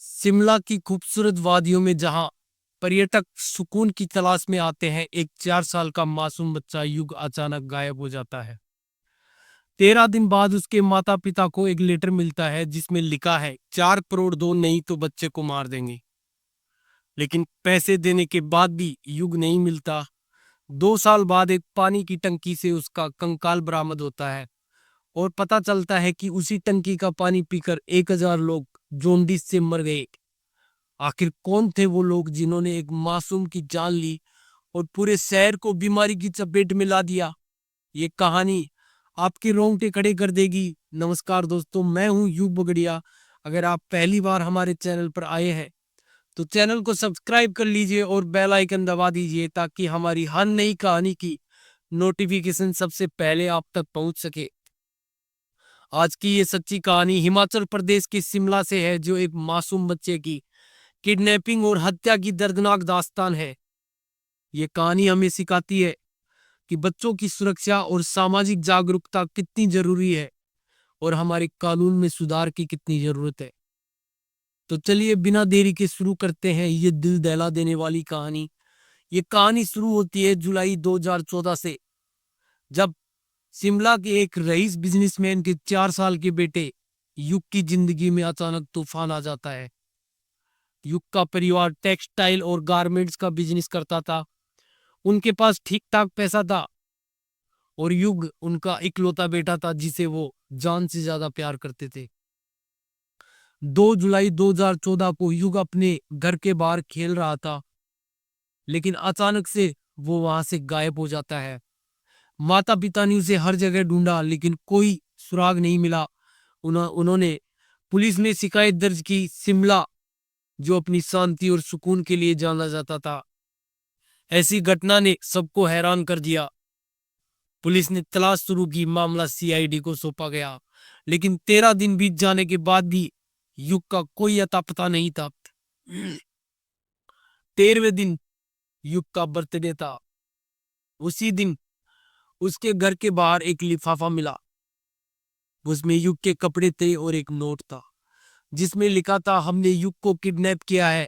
शिमला की खूबसूरत वादियों में जहां पर्यटक सुकून की तलाश में आते हैं, एक 4 साल का मासूम बच्चा युग अचानक गायब हो जाता है। 13 दिन बाद उसके माता पिता को एक लेटर मिलता है जिसमें लिखा है 4 करोड़ दो, नहीं तो बच्चे को मार देंगे। लेकिन पैसे देने के बाद भी युग नहीं मिलता। 2 साल बाद एक पानी की टंकी से उसका कंकाल बरामद होता है और पता चलता है कि उसी टंकी का पानी पीकर 1,000 लोग जोंडिस से मर गए। आखिर कौन थे वो लोग जिन्होंने एक मासूम की जान ली और पूरे शहर को बीमारी की चपेट में ला दिया? ये कहानी आपके रोंगटे खड़े कर देगी। नमस्कार दोस्तों, मैं हूं यूब बगड़िया। अगर आप पहली बार हमारे चैनल पर आए हैं तो चैनल को सब्सक्राइब कर लीजिए और बेल आइकन दबा दीजिए ताकि हमारी हर नई कहानी की नोटिफिकेशन सबसे पहले आप तक पहुंच सके। आज की ये सच्ची कहानी हिमाचल प्रदेश के शिमला से है, जो एक मासूम बच्चे की किडनैपिंग और हत्या की दर्दनाक दास्तान है। ये कहानी हमें सिखाती है कि बच्चों की सुरक्षा और सामाजिक जागरूकता कितनी जरूरी है और हमारे कानून में सुधार की कितनी जरूरत है। तो चलिए बिना देरी के शुरू करते हैं ये दिल दहला देने वाली कहानी। ये कहानी शुरू होती है जुलाई 2014 से, जब शिमला के एक रईस बिजनेसमैन के 4 साल के बेटे युग की जिंदगी में अचानक तूफान आ जाता है। युग का परिवार टेक्सटाइल और गारमेंट्स का बिजनेस करता था। उनके पास ठीक ठाक पैसा था और युग उनका इकलौता बेटा था जिसे वो जान से ज्यादा प्यार करते थे। 2 जुलाई 2014 को युग अपने घर के बाहर खेल रहा था, लेकिन अचानक से वो वहां से गायब हो जाता है। माता पिता ने उसे हर जगह ढूंढा लेकिन कोई सुराग नहीं मिला। उन्होंने पुलिस में शिकायत दर्ज की। शिमला, जो अपनी शांति और सुकून के लिए जाना जाता था, ऐसी घटना ने सबको हैरान कर दिया। पुलिस ने तलाश शुरू की, मामला सीआईडी को सौंपा गया, लेकिन 13 दिन बीत जाने के बाद भी युग का कोई अता पता नहीं था। 13वें दिन युग का बर्थडे था। उसी दिन उसके घर के बाहर एक लिफाफा मिला। उसमें युग के कपड़े थे और एक नोट था जिसमें लिखा था, हमने युग को किडनैप किया है,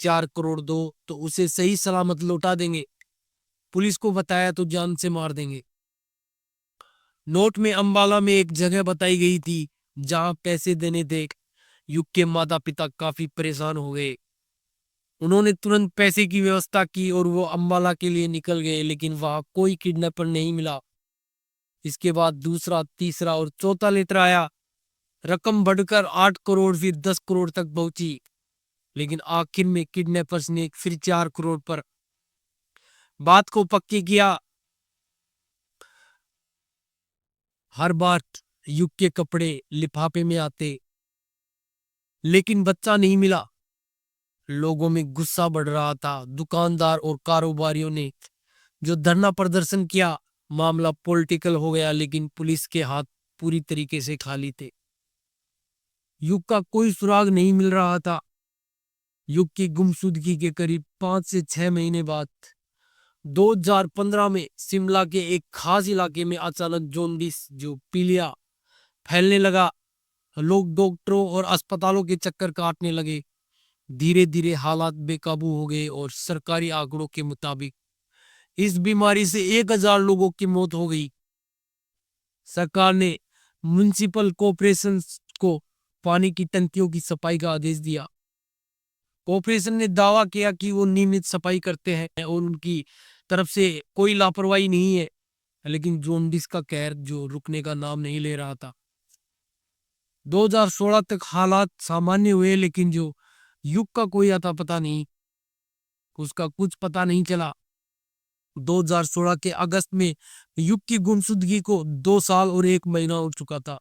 4 करोड़ दो तो उसे सही सलामत लौटा देंगे, पुलिस को बताया तो जान से मार देंगे। नोट में अंबाला में एक जगह बताई गई थी जहां पैसे देने थे। युग के माता पिता काफी परेशान हो गए। उन्होंने तुरंत पैसे की व्यवस्था की और वो अंबाला के लिए निकल गए, लेकिन वहां कोई किडनैपर नहीं मिला। इसके बाद दूसरा, तीसरा और चौथा लेटर आया। रकम बढ़कर 8 करोड़, फिर 10 करोड़ तक पहुंची, लेकिन आखिर में किडनैपर्स ने फिर 4 करोड़ पर बात को पक्की किया। हर बार युग के कपड़े लिफाफे में आते, लेकिन बच्चा नहीं मिला। लोगों में गुस्सा बढ़ रहा था। दुकानदार और कारोबारियों ने जो धरना प्रदर्शन किया। मामला पॉलिटिकल हो गया, लेकिन पुलिस के हाथ पूरी तरीके से खाली थे। युग का कोई सुराग नहीं मिल रहा था। युग की गुमशुदगी के करीब 5 से 6 महीने बाद 2015 में शिमला के एक खास इलाके में अचानक जोंडिस, जो पीलिया, फैलने लगा। लोग डॉक्टरों और अस्पतालों के चक्कर काटने लगे। धीरे धीरे हालात बेकाबू हो गए और सरकारी आंकड़ों के मुताबिक इस बीमारी से 1,000 लोगों की मौत हो गई। सरकार ने म्युनिसिपल कॉरपोरेशन को पानी की टंकियों की सफाई का आदेश दिया। कॉरपोरेशन ने दावा किया कि वो नियमित सफाई करते हैं और उनकी तरफ से कोई लापरवाही नहीं है, लेकिन जोंडिस का कहर जो रुकने का नाम नहीं ले रहा था। 2016 तक हालात सामान्य हुए, लेकिन जो युग का कोई अता पता नहीं, उसका कुछ पता नहीं चला। 2016 के अगस्त में युग की गुमशुदगी को 2 साल और 1 महीना हो चुका था।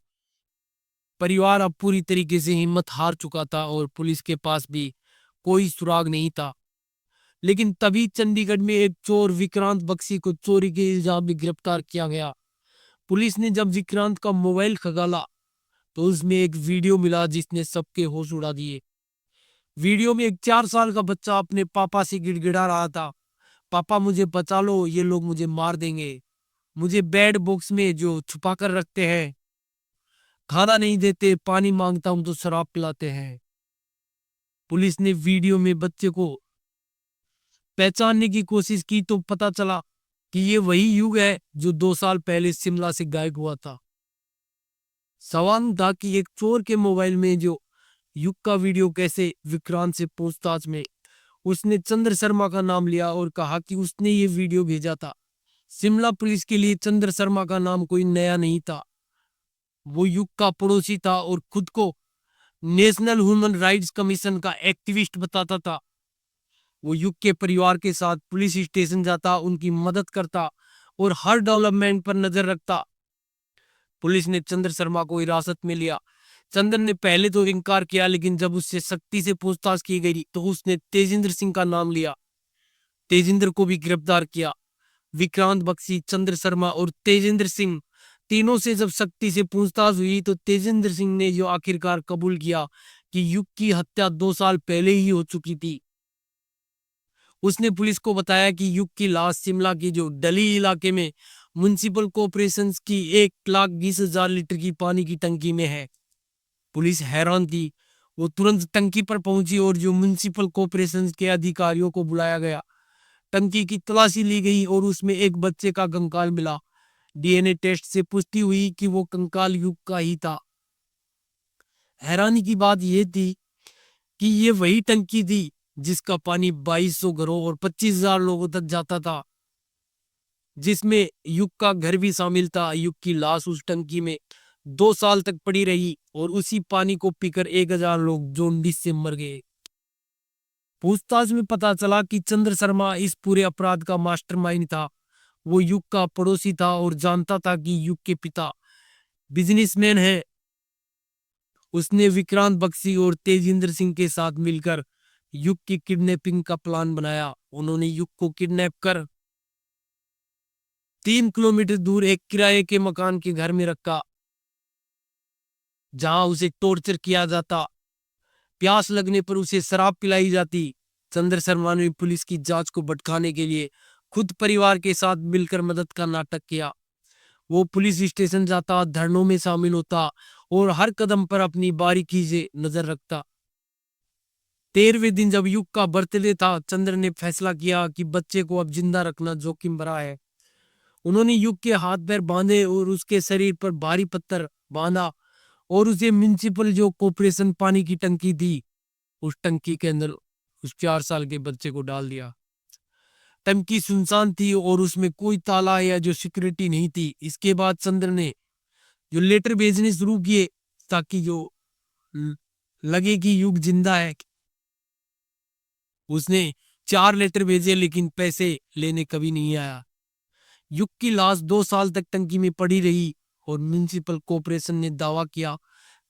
परिवार अब पूरी तरीके से हिम्मत हार चुका था और पुलिस के पास भी कोई सुराग नहीं था। लेकिन तभी चंडीगढ़ में एक चोर विक्रांत बख्शी को चोरी के इल्जाम में गिरफ्तार किया गया। पुलिस ने जब विक्रांत का मोबाइल खंगाला तो उसमें एक वीडियो मिला जिसने सबके होश उड़ा दिए। वीडियो में एक 4 साल का बच्चा अपने पापा से गिड़गिड़ा रहा था, पापा मुझे बचा लो, ये लोग मुझे मार देंगे। मुझे बेड बॉक्स में जो छुपा कर रखते हैं, खाना नहीं देते, पानी मांगता हूं तो शराब पिलाते हैं। पुलिस ने वीडियो में बच्चे को पहचानने की कोशिश की तो पता चला कि ये वही युग है जो 2 साल पहले शिमला से गायब हुआ था। सवाल था कि एक चोर के मोबाइल में जो युग का वीडियो कैसे। विक्रांत से पूछताछ में उसने चंद्र शर्मा का नाम लिया और कहा कि उसने ये वीडियो भेजा था। शिमला पुलिस के लिए चंद्र शर्मा का नाम कोई नया नहीं था। वो युग का पड़ोसी था और खुद को नेशनल ह्यूमन राइट्स कमीशन का एक्टिविस्ट बताता था। वो युग के परिवार के साथ पुलिस स्टेशन जाता, उनकी मदद करता और हर डेवलपमेंट पर नजर रखता। पुलिस ने चंद्र शर्मा को हिरासत में लिया। चंद्र ने पहले तो इनकार किया, लेकिन जब उससे सख्ती से पूछताछ की गई तो उसने तेजिंदर सिंह का नाम लिया। तेजिंदर को भी गिरफ्तार किया। विक्रांत बख्शी, चंद्र शर्मा और तेजिंदर सिंह तीनों से जब सख्ती से पूछताछ हुई तो तेजिंदर सिंह ने जो आखिरकार कबूल किया कि युग की हत्या 2 साल पहले ही हो चुकी थी। उसने पुलिस को बताया कि युग की लाश शिमला की जो डली इलाके में म्युनिसिपल कॉर्पोरेशन की 1,20,000 लीटर की पानी की टंकी में है। पुलिस हैरान थी। वो तुरंत टंकी पर पहुंची और जो म्युनिसिपल कॉर्पोरेशन के अधिकारियों को बुलाया गया। टंकी की तलाशी ली गई और उसमें एक बच्चे का कंकाल मिला। डीएनए टेस्ट से पुष्टि हुई कि वो कंकाल युग का ही था। हैरानी की बात यह थी कि ये वही टंकी थी जिसका पानी 2200 घरों और 25,000 लोगों तक जाता था, जिसमें युग का घर भी शामिल था। युग की लाश उस टंकी में 2 साल तक पड़ी रही और उसी पानी को पीकर 1,000 लोग जॉन्डिस से मर गए। पूछताछ में पता चला कि चंद्र शर्मा इस पूरे अपराध का मास्टरमाइंड था। वो युग का पड़ोसी था और जानता था कि युग के पिता बिजनेसमैन हैं। उसने विक्रांत बख्शी और तेजिंदर सिंह के साथ मिलकर युग की किडनैपिंग का प्लान बनाया। उन्होंने युग को किडनैप कर 3 किलोमीटर दूर एक किराए के मकान के घर में रखा, जहां उसे टॉर्चर किया जाता। प्यास लगने पर उसे शराब पिलाई जाती। चंद्र शर्मा ने पुलिस की जांच को भटकाने के लिए खुद परिवार के साथ मिलकर मदद का नाटक किया। वो पुलिस स्टेशन जाता, धरनों में शामिल होता और हर कदम पर अपनी बारीकी से नजर रखता। 13वें दिन जब युग का बर्थडे था, चंद्र ने फैसला किया कि बच्चे को अब जिंदा रखना जोखिम भरा है। उन्होंने युग के हाथ पैर बांधे और उसके शरीर पर भारी पत्थर बांधा और उसे म्युनिसिपल जो कॉर्पोरेशन पानी की टंकी थी, उस टंकी के अंदर उस 4 साल के बच्चे को डाल दिया। टंकी सुनसान थी और उसमें कोई ताला या जो सिक्योरिटी नहीं थी। इसके बाद चंद्र ने जो लेटर भेजने शुरू किए ताकि जो ल- लगे कि युग जिंदा है। उसने 4 लेटर भेजे, लेकिन पैसे लेने कभी नहीं आया। युग की लाश 2 साल तक टंकी में पड़ी रही और म्युनिसिपल कॉर्पोरेशन ने दावा किया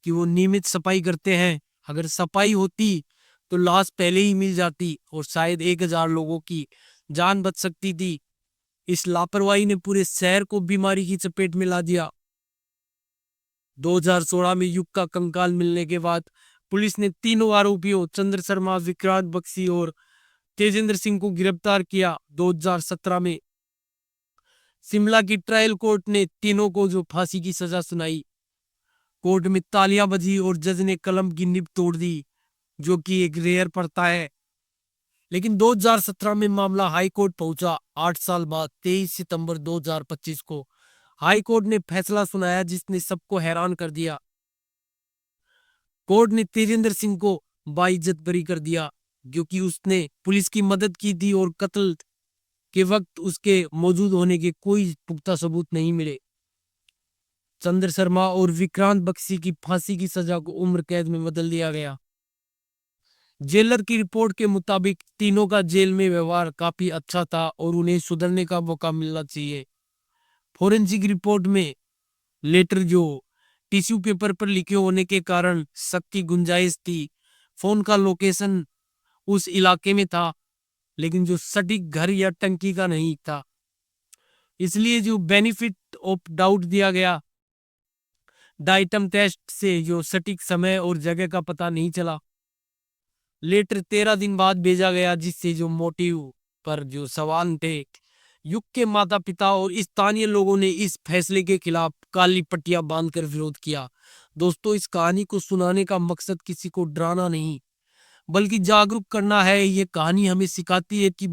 कि वो नियमित सफाई करते हैं। अगर सफाई होती तो लाश पहले ही मिल जाती और शायद 1,000 लोगों की जान बच सकती थी। इस लापरवाही ने पूरे शहर को बीमारी की चपेट में ला दिया। 2016 में युग का कंकाल मिलने के बाद पुलिस ने तीनों आरोपियों चंद्र शर्मा, विक्रांत बख्शी और तेजेंद्र सिंह को गिरफ्तार किया। 2017 में शिमला की ट्रायल कोर्ट ने तीनों को जो फांसी की सजा सुनाई। कोर्ट में तालियां बजी और जज ने कलम की निब तोड़ दी, जो कि एक रेयर प्रथा है। लेकिन 2017 में मामला हाई कोर्ट पहुंचा। 8 साल बाद 23 सितंबर 2025 को हाई कोर्ट ने फैसला सुनाया जिसने सबको हैरान कर दिया। कोर्ट ने तेजेंद्र सिंह को बाइज्जत बरी कर दिया, क्योंकि उसने पुलिस की मदद की थी और कत्ल के वक्त उसके मौजूद होने के कोई पुख्ता सबूत नहीं मिले। चंद्र शर्मा और विक्रांत बख्शी की फांसी की सजा को उम्र कैद में बदल दिया गया। जेलर की रिपोर्ट के मुताबिक तीनों का जेल में व्यवहार काफी अच्छा था और उन्हें सुधरने का मौका मिलना चाहिए। फोरेंसिक रिपोर्ट में लेटर जो टिश्यू पेपर पर लिखे होने के कारण शक की गुंजाइश थी। फोन का लोकेशन उस इलाके में था, लेकिन जो सटीक घर या टंकी का नहीं था, इसलिए जो बेनिफिट ऑफ डाउट दिया गया। डाइटम टेस्ट से जो सटीक समय और जगह का पता नहीं चला। लेटर 13 दिन बाद भेजा गया, जिससे जो मोटिव पर जो सवाल थे। युग के माता पिता और स्थानीय लोगों ने इस फैसले के खिलाफ काली पट्टियां बांधकर विरोध किया। दोस्तों, इस कहानी को सुनाने का मकसद किसी को डराना नहीं, बल्कि जागरूक करना है। ये कहानी हमें सिखाती है कि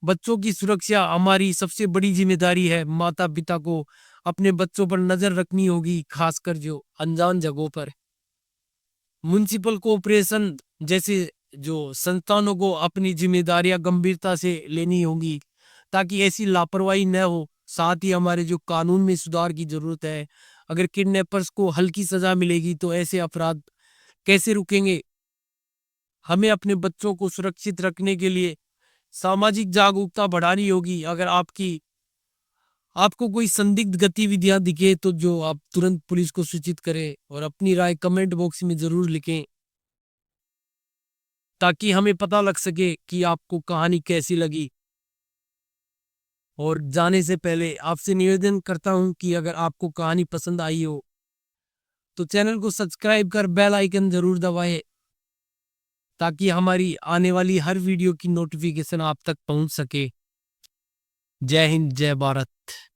बच्चों की सुरक्षा हमारी सबसे बड़ी जिम्मेदारी है। माता पिता को अपने बच्चों पर नजर रखनी होगी, खासकर जो अनजान जगहों पर। म्युनिसिपल कोऑपरेशन जैसे जो संस्थानों को अपनी जिम्मेदारियां गंभीरता से लेनी होगी ताकि ऐसी लापरवाही न हो। साथ ही हमारे जो कानून में सुधार की जरूरत है। अगर किडनैपर्स को हल्की सजा मिलेगी तो ऐसे अपराध कैसे रुकेंगे। हमें अपने बच्चों को सुरक्षित रखने के लिए सामाजिक जागरूकता बढ़ानी होगी। अगर आपको कोई संदिग्ध गतिविधियां दिखे तो जो आप तुरंत पुलिस को सूचित करें और अपनी राय कमेंट बॉक्स में जरूर लिखें ताकि हमें पता लग सके कि आपको कहानी कैसी लगी। और जाने से पहले आपसे निवेदन करता हूं कि अगर आपको कहानी पसंद आई हो तो चैनल को सब्सक्राइब कर बेल आइकन जरूर दबाएं ताकि हमारी आने वाली हर वीडियो की नोटिफिकेशन आप तक पहुंच सके। जय हिंद, जय भारत।